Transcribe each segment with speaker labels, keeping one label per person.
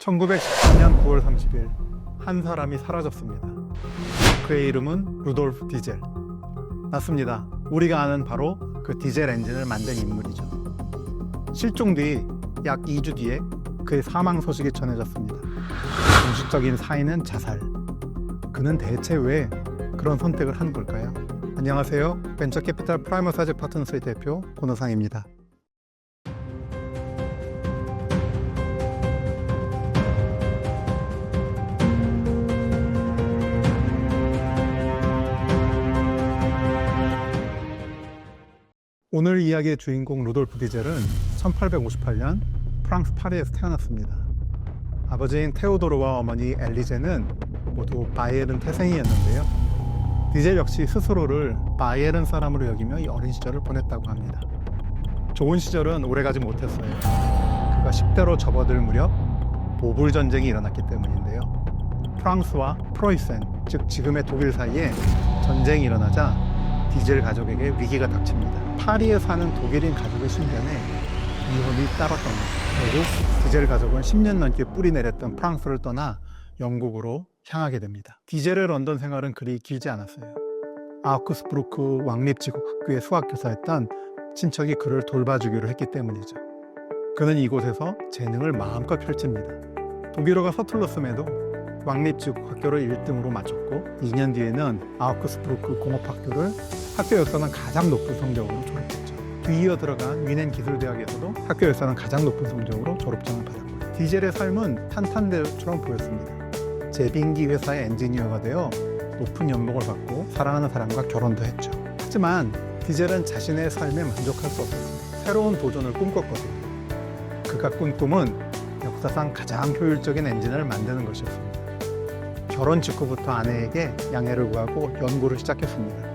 Speaker 1: 1913년 9월 30일 한 사람이 사라졌습니다. 그의 이름은 루돌프 디젤. 맞습니다. 우리가 아는 바로 그 디젤 엔진을 만든 인물이죠. 실종 뒤 약 2주 뒤에 그의 사망 소식이 전해졌습니다. 공식적인 사인은 자살. 그는 대체 왜 그런 선택을 한 걸까요? 안녕하세요. 벤처캐피탈 프라이머사즈 파트너스의 대표 권호상입니다. 오늘 이야기의 주인공 루돌프 디젤은 1858년 프랑스 파리에서 태어났습니다. 아버지인 테오도르와 어머니 엘리제는 모두 바이에른 태생이었는데요. 디젤 역시 스스로를 바이에른 사람으로 여기며 이 어린 시절을 보냈다고 합니다. 좋은 시절은 오래가지 못했어요. 그가 10대로 접어들 무렵 모불 전쟁이 일어났기 때문인데요. 프랑스와 프로이센, 즉 지금의 독일 사이에 전쟁이 일어나자 디젤 가족에게 위기가 닥칩니다. 파리에 사는 독일인 가족의 신변에 위험이 따랐답니다. 결국 디젤 가족은 10년 넘게 뿌리 내렸던 프랑스를 떠나 영국으로 향하게 됩니다. 디젤의 런던 생활은 그리 길지 않았어요. 아우크스부르크 왕립지국학교의 수학교사였던 친척이 그를 돌봐주기로 했기 때문이죠. 그는 이곳에서 재능을 마음껏 펼칩니다. 독일어가 서툴렀음에도 왕립지국학교를 1등으로 마쳤고 2년 뒤에는 아우크스부르크 공업학교를 학교 역사는 가장 높은 성적으로 졸업했죠. 뒤이어 들어간 위넨 기술대학에서도 학교 역사는 가장 높은 성적으로 졸업장을 받았고요. 디젤의 삶은 탄탄대로처럼 보였습니다. 제빙기 회사의 엔지니어가 되어 높은 연봉을 받고 사랑하는 사람과 결혼도 했죠. 하지만 디젤은 자신의 삶에 만족할 수 없었습니다. 새로운 도전을 꿈꿨거든요. 그가 꾼 꿈은 역사상 가장 효율적인 엔진을 만드는 것이었습니다. 결혼 직후부터 아내에게 양해를 구하고 연구를 시작했습니다.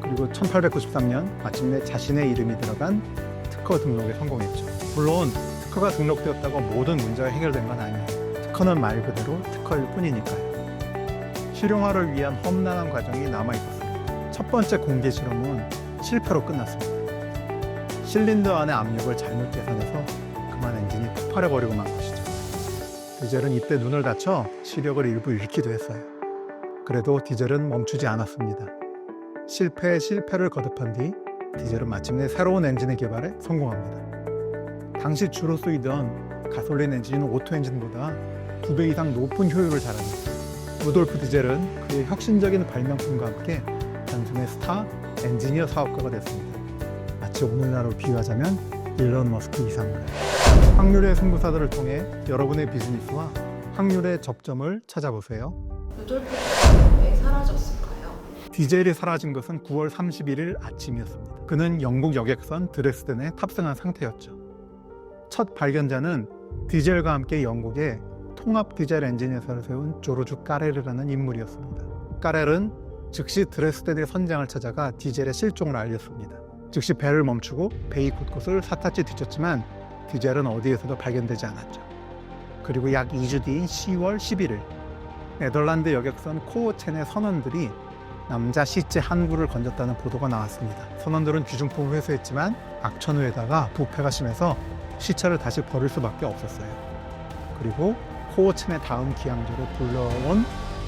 Speaker 1: 그리고 1893년 마침내 자신의 이름이 들어간 특허 등록에 성공했죠. 물론 특허가 등록되었다고 모든 문제가 해결된 건 아니에요. 특허는 말 그대로 특허일 뿐이니까요. 실용화를 위한 험난한 과정이 남아있었습니다. 첫 번째 공개 실험은 실패로 끝났습니다. 실린더 안의 압력을 잘못 계산해서 그만 엔진이 폭발해버리고 만 것이죠. 디젤은 이때 눈을 다쳐 시력을 일부 잃기도 했어요. 그래도 디젤은 멈추지 않았습니다. 실패에 실패를 거듭한 뒤 디젤은 마침내 새로운 엔진의 개발에 성공합니다. 당시 주로 쓰이던 가솔린 엔진은 오토 엔진보다 2배 이상 높은 효율을 자랑했어요. 루돌프 디젤은 그의 혁신적인 발명품과 함께 단숨에 스타 엔지니어 사업가가 됐습니다. 마치 오늘날로 비유하자면 일론 머스크 이상으로. 확률의 승부사들을 통해 여러분의 비즈니스와 확률의 접점을 찾아보세요.
Speaker 2: 루돌프 디젤은 왜 사라졌을까요?
Speaker 1: 디젤이 사라진 것은 9월 31일 아침이었습니다. 그는 영국 여객선 드레스덴에 탑승한 상태였죠. 첫 발견자는 디젤과 함께 영국의 통합 디젤 엔진 회사를 세운 조르주 까렐이라는 인물이었습니다. 까렐은 즉시 드레스덴의 선장을 찾아가 디젤의 실종을 알렸습니다. 즉시 배를 멈추고 베이 곳곳을 샅샅이 뒤졌지만 디젤은 어디에서도 발견되지 않았죠. 그리고 약 2주 뒤인 10월 11일 네덜란드 여객선 코어첸의 선원들이 남자 시체 한 구를 건졌다는 보도가 나왔습니다. 선원들은 귀중품을 회수했지만 악천후에다가 부패가 심해서 시체를 다시 버릴 수밖에 없었어요. 그리고 코어첸의 다음 기항제로 불러온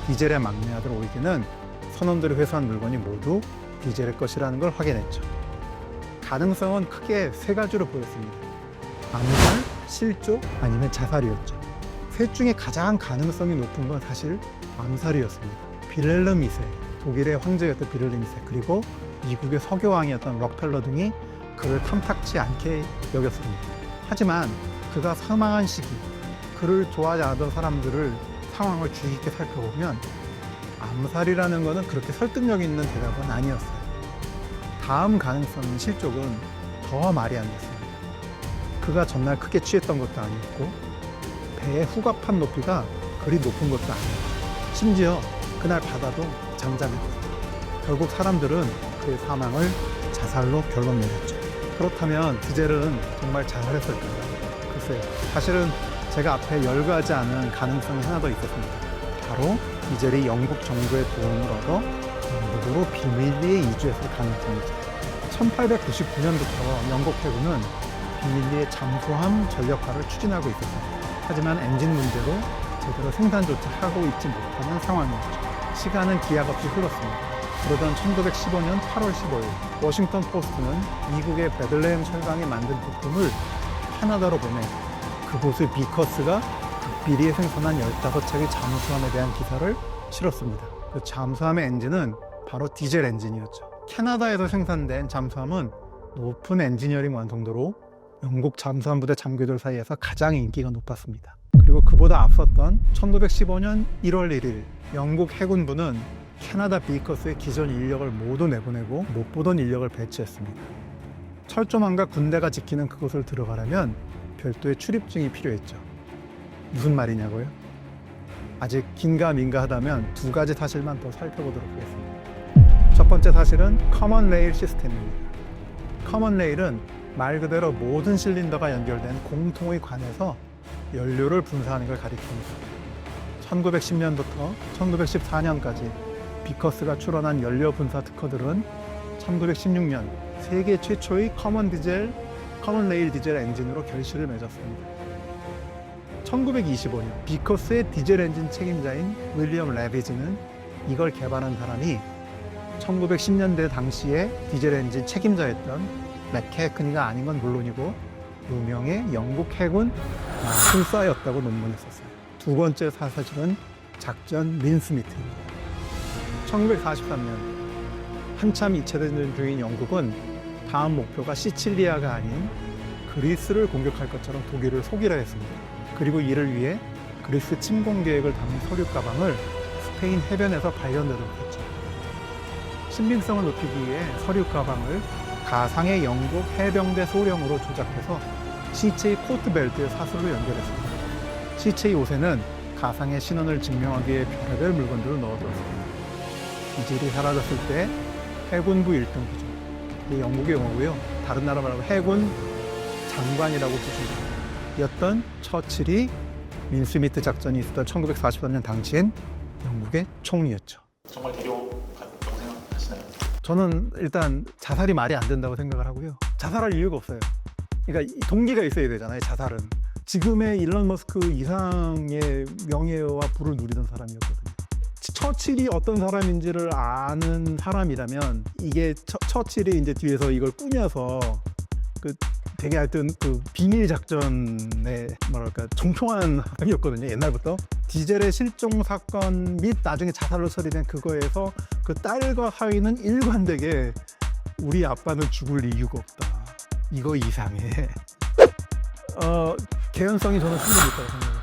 Speaker 1: 디젤의 막내 아들 오이게는 선원들이 회수한 물건이 모두 디젤의 것이라는 걸 확인했죠. 가능성은 크게 세 가지로 보였습니다. 암살, 실종, 아니면 자살이었죠. 셋 중에 가장 가능성이 높은 건 사실 암살이었습니다. 빌헬름 2세, 독일의 황제였던 빌헬름 2세, 그리고 미국의 서교왕이었던 록펠러 등이 그를 탐탁치 않게 여겼습니다. 하지만 그가 사망한 시기, 그를 좋아하지 않았던 사람들을 상황을 주의 깊게 살펴보면 암살이라는 것은 그렇게 설득력 있는 대답은 아니었어요. 다음 가능성인 실족은 더 말이 안 됐습니다. 그가 전날 크게 취했던 것도 아니었고 배의 후갑판 높이가 그리 높은 것도 아니었고 심지어 그날 바다도 잠잠했거든요. 결국 사람들은 그의 사망을 자살로 결론 내렸죠. 그렇다면 디젤은 정말 자살했을까요? 글쎄요. 사실은 제가 앞에 열거하지 않은 가능성이 하나 더 있었습니다. 바로 디젤이 영국 정부의 도움을 얻어 영국으로 비밀리에 이주했을 가능성이죠. 1899년부터 영국 해군은 비밀리에 잠수함 전력화를 추진하고 있었습니다. 하지만 엔진 문제로 제대로 생산조차 하고 있지 못하는 상황이었죠. 시간은 기약 없이 흘렀습니다. 그러던 1915년 8월 15일 워싱턴 포스트는 미국의 베들레헴 철강이 만든 부품을 캐나다로 보내 그곳의 비커스가 극비리에 생산한 15척의 잠수함에 대한 기사를 실었습니다. 그 잠수함의 엔진은 바로 디젤 엔진이었죠. 캐나다에서 생산된 잠수함은 높은 엔지니어링 완성도로 영국 잠수함 부대 장교들 사이에서 가장 인기가 높았습니다. 그리고 그보다 앞섰던 1915년 1월 1일 영국 해군부는 캐나다 비커스의 기존 인력을 모두 내보내고 못 보던 인력을 배치했습니다. 철조망과 군대가 지키는 그곳을 들어가려면 별도의 출입증이 필요했죠. 무슨 말이냐고요? 아직 긴가민가 하다면 두 가지 사실만 더 살펴보도록 하겠습니다. 첫 번째 사실은 커먼 레일 시스템입니다. 커먼 레일은 말 그대로 모든 실린더가 연결된 공통의 관에서 연료를 분사하는 걸 가리킵니다. 1910년부터 1914년까지 비커스가 출원한 연료 분사 특허들은 1916년 세계 최초의 커먼 레일 디젤 엔진으로 결실을 맺었습니다. 1925년 비커스의 디젤 엔진 책임자인 윌리엄 레비지는 이걸 개발한 사람이 1910년대 당시에 디젤 엔진 책임자였던 맥케이크니가 아닌 건 물론이고 무명의 영국 해군 마술사였다고 논문을 썼어요. 두 번째 사실은 작전 민스미트입니다. 1943년 한참 2차 대전 중인 영국은 다음 목표가 시칠리아가 아닌 그리스를 공격할 것처럼 독일을 속이려 했습니다. 그리고 이를 위해 그리스 침공 계획을 담은 서류 가방을 스페인 해변에서 발견되도록 했죠. 신빙성을 높이기 위해 서류 가방을 가상의 영국 해병대 소령으로 조작해서 시체의 코트 벨트에 사슬로 연결했습니다. 시체의 옷에는 가상의 신원을 증명하기 위해 별의별 물건들을 넣어두었습니다. 기질이 사라졌을 때 해군부 1등부죠. 이게 영국의 영어고요. 다른 나라 말하면 해군 장관이라고 부릅니다. 였던 처칠이 민스미트 작전이 있었던 1943년 당시엔 영국의 총리였죠.
Speaker 3: 정말 대교라고 생각하시나요?
Speaker 1: 저는 일단 자살이 말이 안 된다고 생각을 하고요. 자살할 이유가 없어요. 그러니까 동기가 있어야 되잖아요. 자살은. 지금의 일론 머스크 이상의 명예와 부를 누리던 사람이었거든요. 처칠이 어떤 사람인지를 아는 사람이라면 이게 처칠이 이제 뒤에서 이걸 꾸며서 그 되게 하여튼 그 비밀 작전의 뭐랄까 총총한 사람이었거든요. 옛날부터 디젤의 실종 사건 및 나중에 자살로 처리된 그거에서 그 딸과 하위는 일관되게 우리 아빠는 죽을 이유가 없다. 이거 이상해. 개연성이 저는 충분히 있다고 생각해요.